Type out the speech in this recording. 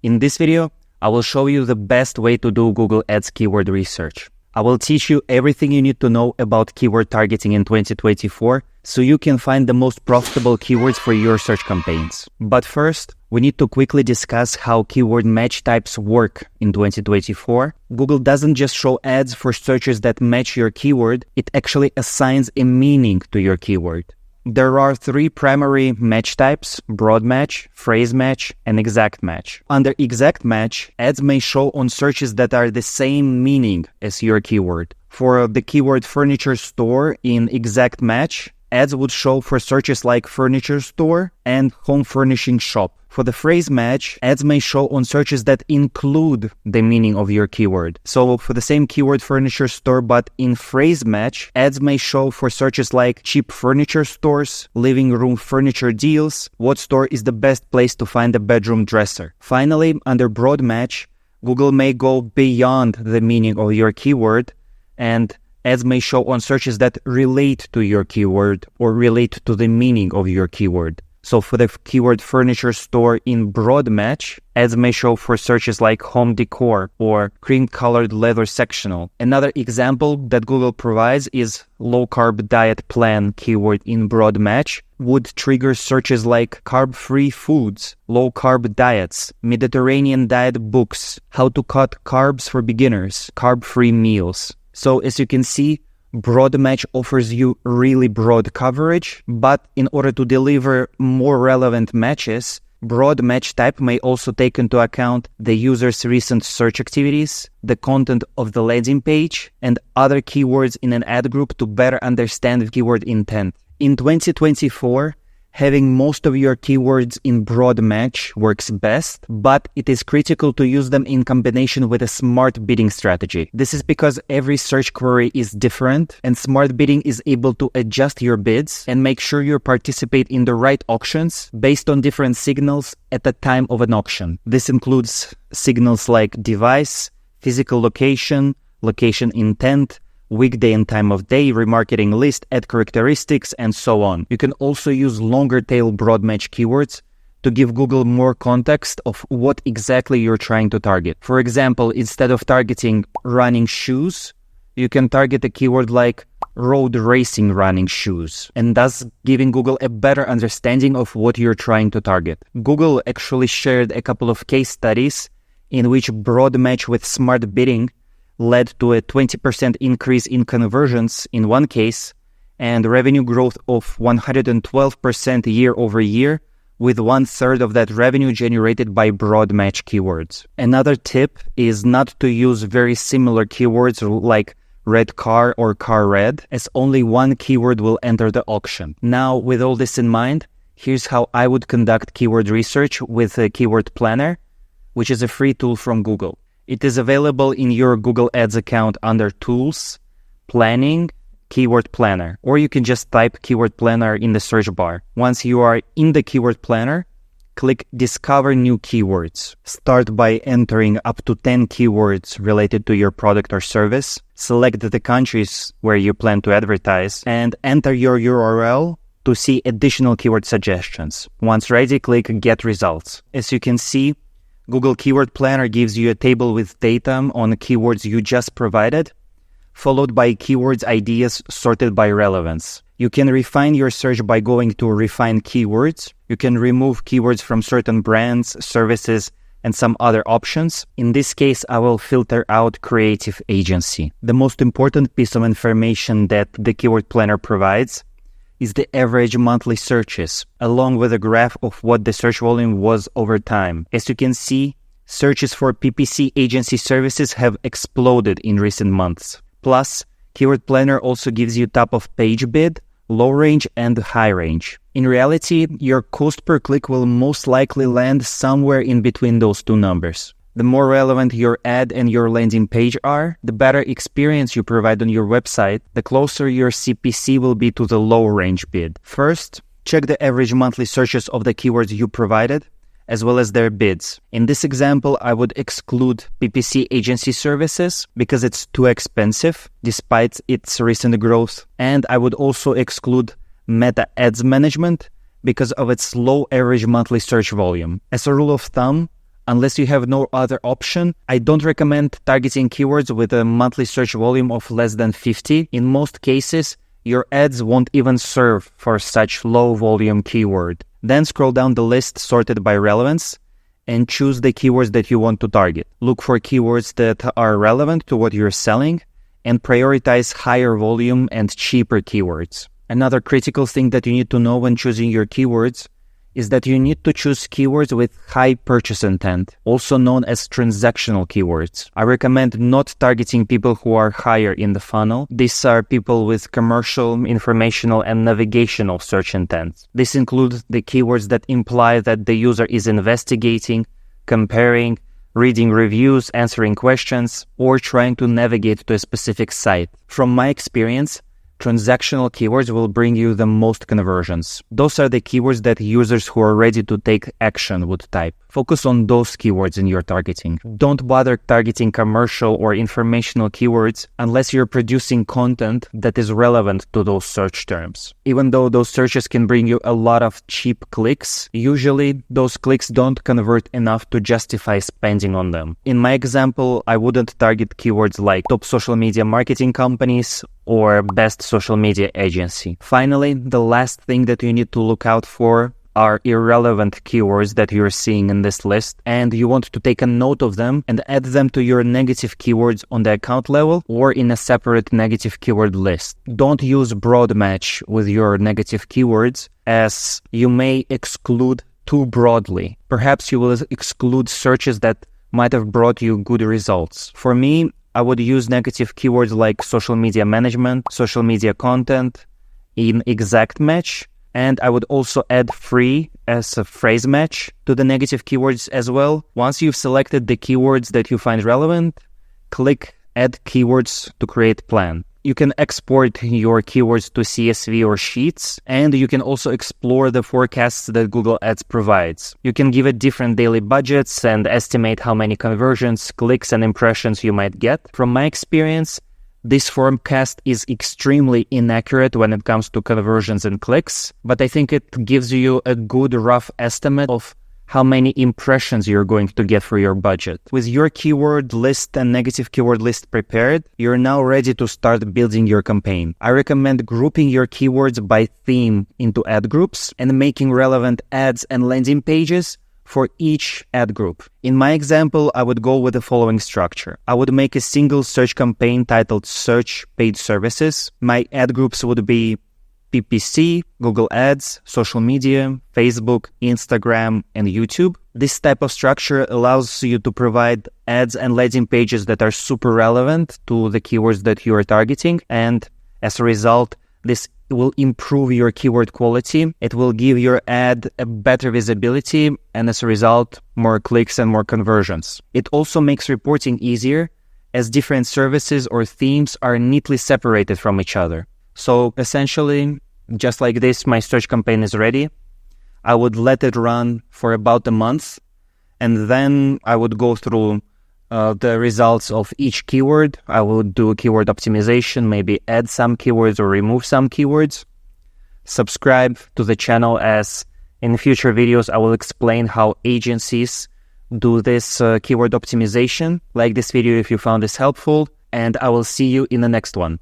In this video, I will show you the best way to do Google Ads keyword research. I will teach you everything you need to know about keyword targeting in 2024 so you can find the most profitable keywords for your search campaigns. But first, we need to quickly discuss how keyword match types work in 2024. Google doesn't just show ads for searches that match your keyword, it actually assigns a meaning to your keyword. There are three primary match types: broad match, phrase match, and exact match. Under exact match, ads may show on searches that are the same meaning as your keyword. For the keyword furniture store in exact match, ads would show for searches like furniture store and home furnishing shop. For the phrase match, ads may show on searches that include the meaning of your keyword. So for the same keyword furniture store but in phrase match, ads may show for searches like cheap furniture stores, living room furniture deals, what store is the best place to find a bedroom dresser. Finally, under broad match, Google may go beyond the meaning of your keyword, and ads may show on searches that relate to your keyword or relate to the meaning of your keyword. So for the keyword furniture store in broad match, ads may show for searches like home decor or cream-colored leather sectional. Another example that Google provides is low-carb diet plan keyword in broad match would trigger searches like carb-free foods, low-carb diets, Mediterranean diet books, how to cut carbs for beginners, carb-free meals. So as you can see, broad match offers you really broad coverage, but in order to deliver more relevant matches, broad match type may also take into account the user's recent search activities, the content of the landing page, and other keywords in an ad group to better understand keyword intent. In 2024, having most of your keywords in broad match works best, but it is critical to use them in combination with a smart bidding strategy. This is because every search query is different, and smart bidding is able to adjust your bids and make sure you participate in the right auctions based on different signals at the time of an auction. This includes signals like device, physical location, location intent, weekday and time of day, remarketing list, ad characteristics, and so on. You can also use longer tail broad match keywords to give Google more context of what exactly you're trying to target. For example, instead of targeting running shoes, you can target a keyword like road racing running shoes, and thus giving Google a better understanding of what you're trying to target. Google actually shared a couple of case studies in which broad match with smart bidding led to a 20% increase in conversions in one case and revenue growth of 112% year over year, with 1/3 of that revenue generated by broad match keywords. Another tip is not to use very similar keywords like red car or car red, as only one keyword will enter the auction. Now, with all this in mind, here's how I would conduct keyword research with a keyword planner, which is a free tool from Google. It is available in your Google Ads account under Tools, Planning, Keyword Planner, or you can just type Keyword Planner in the search bar. Once you are in the Keyword Planner, click Discover New Keywords. Start by entering up to 10 keywords related to your product or service. Select the countries where you plan to advertise and enter your URL to see additional keyword suggestions. Once ready, click Get Results. As you can see, Google Keyword Planner gives you a table with data on keywords you just provided, followed by keywords ideas sorted by relevance. You can refine your search by going to Refine Keywords. You can remove keywords from certain brands, services, and some other options. In this case, I will filter out creative agency. The most important piece of information that the Keyword Planner provides is the average monthly searches, along with a graph of what the search volume was over time. As you can see, searches for PPC agency services have exploded in recent months. Plus, Keyword Planner also gives you top of page bid, low range, and high range. In reality, your cost per click will most likely land somewhere in between those two numbers. The more relevant your ad and your landing page are, the better experience you provide on your website, the closer your CPC will be to the low-range bid. First, check the average monthly searches of the keywords you provided, as well as their bids. In this example, I would exclude PPC agency services because it's too expensive, despite its recent growth. And I would also exclude Meta Ads Management because of its low average monthly search volume. As a rule of thumb, Unless you have no other option, I don't recommend targeting keywords with a monthly search volume of less than 50. In most cases, your ads won't even serve for such low volume keyword. Then scroll down the list sorted by relevance and choose the keywords that you want to target. Look for keywords that are relevant to what you're selling and prioritize higher volume and cheaper keywords. Another critical thing that you need to know when choosing your keywords is that you need to choose keywords with high purchase intent, also known as transactional keywords. I recommend not targeting people who are higher in the funnel. These are people with commercial, informational, and navigational search intents. This includes the keywords that imply that the user is investigating, comparing, reading reviews, answering questions, or trying to navigate to a specific site. From my experience, transactional keywords will bring you the most conversions. Those are the keywords that users who are ready to take action would type. Focus on those keywords in your targeting. Don't bother targeting commercial or informational keywords unless you're producing content that is relevant to those search terms. Even though those searches can bring you a lot of cheap clicks, usually those clicks don't convert enough to justify spending on them. In my example, I wouldn't target keywords like top social media marketing companies or best social media agency. Finally, the last thing that you need to look out for are irrelevant keywords that you're seeing in this list, and you want to take a note of them and add them to your negative keywords on the account level or in a separate negative keyword list. Don't use broad match with your negative keywords, as you may exclude too broadly. Perhaps you will exclude searches that might have brought you good results. For me, I would use negative keywords like social media management, social media content in exact match, and I would also add free as a phrase match to the negative keywords as well. Once you've selected the keywords that you find relevant, click Add Keywords to create plan. You can export your keywords to CSV or Sheets, and you can also explore the forecasts that Google Ads provides. You can give it different daily budgets and estimate how many conversions, clicks, and impressions you might get. From my experience, this forecast is extremely inaccurate when it comes to conversions and clicks, but I think it gives you a good rough estimate of how many impressions you're going to get for your budget. With your keyword list and negative keyword list prepared, you're now ready to start building your campaign. I recommend grouping your keywords by theme into ad groups and making relevant ads and landing pages for each ad group. In my example, I would go with the following structure. I would make a single search campaign titled Search Paid Services. My ad groups would be PPC, Google Ads, social media, Facebook, Instagram, and YouTube. This type of structure allows you to provide ads and landing pages that are super relevant to the keywords that you are targeting. And as a result, this will improve your keyword quality. It will give your ad a better visibility, and as a result, more clicks and more conversions. It also makes reporting easier, as different services or themes are neatly separated from each other. So essentially, just like this, my search campaign is ready. I would let it run for about a month, and then I would go through the results of each keyword. I would do keyword optimization, maybe add some keywords or remove some keywords. Subscribe to the channel, as in future videos I will explain how agencies do this keyword optimization. Like this video if you found this helpful, and I will see you in the next one.